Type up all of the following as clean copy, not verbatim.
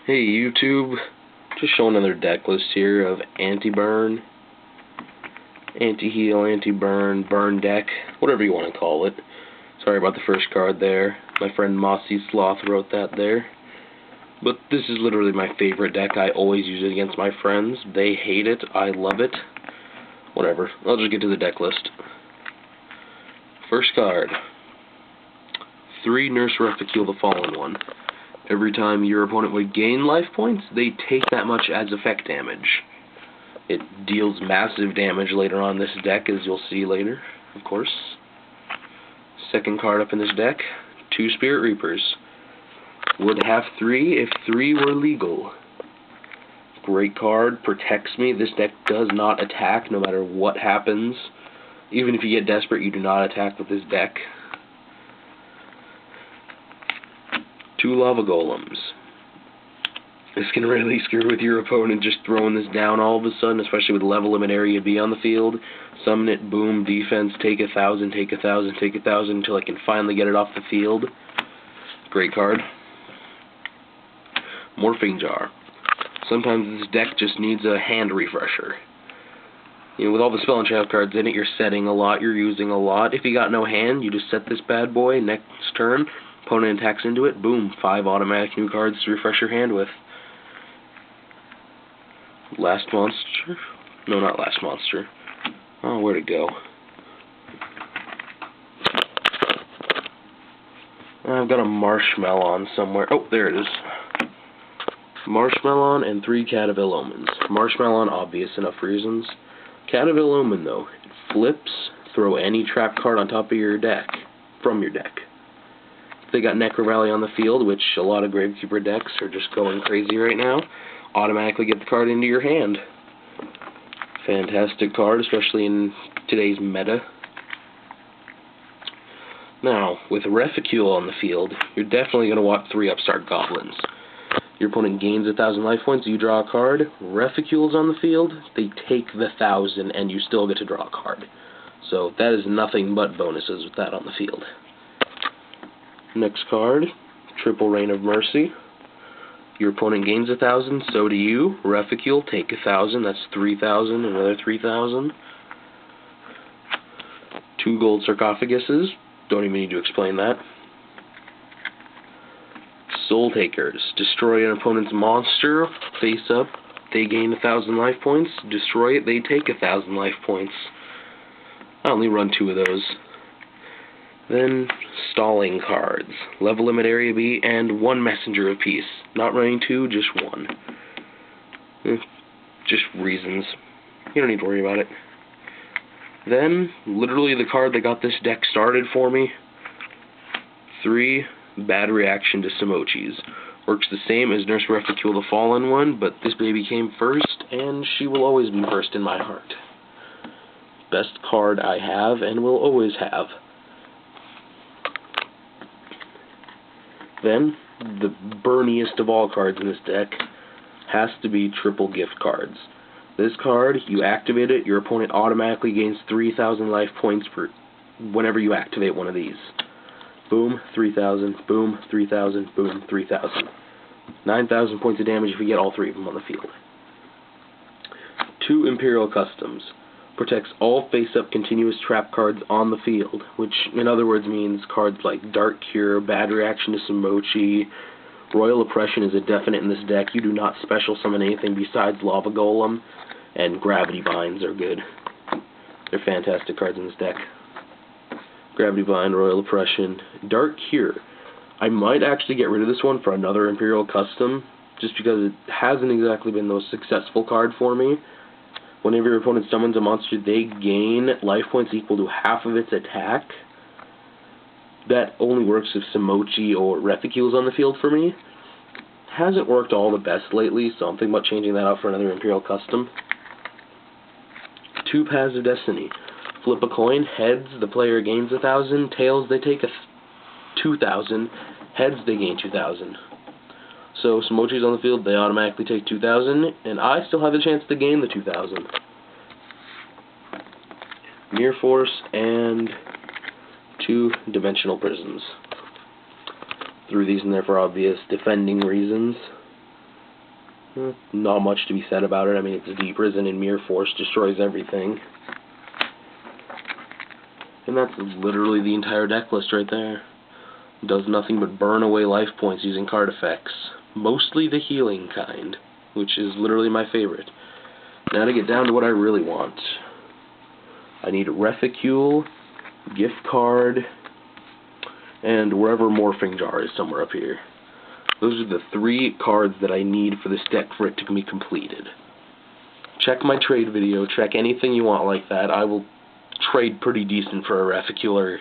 Hey YouTube, just showing another deck list here of anti-burn, anti-heal, anti-burn, burn deck, whatever you want to call it. Sorry about the first card there. My friend Mossy Sloth wrote that there. But this is literally my favorite deck. I always use it against my friends. They hate it. I love it. Whatever. I'll just get to the deck list. First card. 3 Nurse Reficule, the Fallen One. Every time your opponent would gain life points, they take that much as effect damage. It deals massive damage later on this deck, as you'll see later, of course. Second card up in this deck, 2 Spirit Reapers. Would have 3 if 3 were legal. Great card, protects me. This deck does not attack no matter what happens. Even if you get desperate, you do not attack with this deck. 2 Lava Golems. This can really screw with your opponent just throwing this down all of a sudden, especially with level limit area B on the field. Summon it, boom, defense, take 1,000, take 1,000, take 1,000 until I can finally get it off the field. Great card. Morphing Jar. Sometimes this deck just needs a hand refresher. You know, with all the spell and trap cards in it, you're setting a lot, you're using a lot. If you got no hand, you just set this bad boy, next turn, opponent attacks into it, boom, 5 automatic new cards to refresh your hand with. Last monster? No, not last monster. Oh, where'd it go? I've got a Marshmallow somewhere. Oh, there it is. Marshmallow and 3 Catavel Omens. Marshmallow, obvious enough reasons. Catavel Omen, though, it flips, throw any trap card on top of your deck, from your deck. If they got Necro Valley on the field, which a lot of Gravekeeper decks are just going crazy right now, automatically get the card into your hand. Fantastic card, especially in today's meta. Now, with Reficule on the field, you're definitely going to want 3 Upstart Goblins. Your opponent gains 1,000 life points, you draw a card. Reficule's on the field, they take the 1,000 and you still get to draw a card. So that is nothing but bonuses with that on the field. Next card, Triple Reign of Mercy. Your opponent gains 1,000, so do you. Reficule, take 1,000, that's 3,000, another 3,000. 2 gold sarcophaguses, don't even need to explain that. Soul Takers, destroy an opponent's monster, face up, they gain 1,000 life points, destroy it, they take 1,000 life points. I only run 2 of those. Then, Stalling cards, level limit area B, and 1 Messenger of Peace. Not running 2, just 1. Just reasons. You don't need to worry about it. Then, literally the card that got this deck started for me, 3 Bad Reaction to Simochis. Works the same as Nurse Reficule, the Fallen One, but this baby came first, and she will always be first in my heart. Best card I have, and will always have. Then, the burniest of all cards in this deck has to be Triple Gift Cards. This card, you activate it, your opponent automatically gains 3,000 life points for whenever you activate one of these. Boom, 3,000, boom, 3,000, boom, 3,000. 9,000 points of damage if you get all 3 of them on the field. 2 Imperial Customs. Protects all face-up continuous trap cards on the field, which in other words means cards like Dark Cure, Bad Reaction to Simochi, Royal Oppression is a definite in this deck. You do not special summon anything besides Lava Golem, and Gravity Binds are good. They're fantastic cards in this deck. Gravity Bind, Royal Oppression, Dark Cure. I might actually get rid of this one for another Imperial Custom, just because it hasn't exactly been the most successful card for me. Whenever your opponent summons a monster, they gain life points equal to half of its attack. That only works if Simochi or Reficule is on the field for me. Hasn't worked all the best lately, so I'm thinking about changing that out for another Imperial Custom. 2 Paths of Destiny. Flip a coin, heads, the player gains 1,000, tails, they take 2,000, heads, they gain 2,000. So, Simochi's on the field, they automatically take 2,000, and I still have a chance to gain the 2,000. Mirror Force, and 2 Dimensional Prisons. Threw these in there for obvious defending reasons. Not much to be said about it. I mean, it's deep Risen and Mirror Force destroys everything. And that's literally the entire deck list right there. It does nothing but burn away life points using card effects. Mostly the healing kind, which is literally my favorite. Now to get down to what I really want. I need Reficule, gift card, and wherever Morphing Jar is somewhere up here. Those are the 3 cards that I need for this deck for it to be completed. Check my trade video, check anything you want like that. I will trade pretty decent for a Reficule.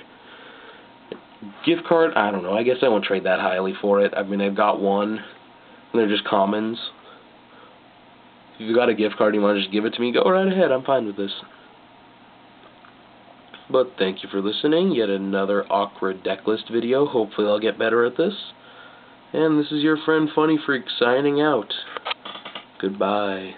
Gift card, I don't know, I guess I won't trade that highly for it. I mean, I've got one, and they're just commons. If you've got a gift card and you want to just give it to me, go right ahead, I'm fine with this. But thank you for listening, yet another awkward deck list video. Hopefully I'll get better at this. And this is your friend Funny Freak signing out. Goodbye.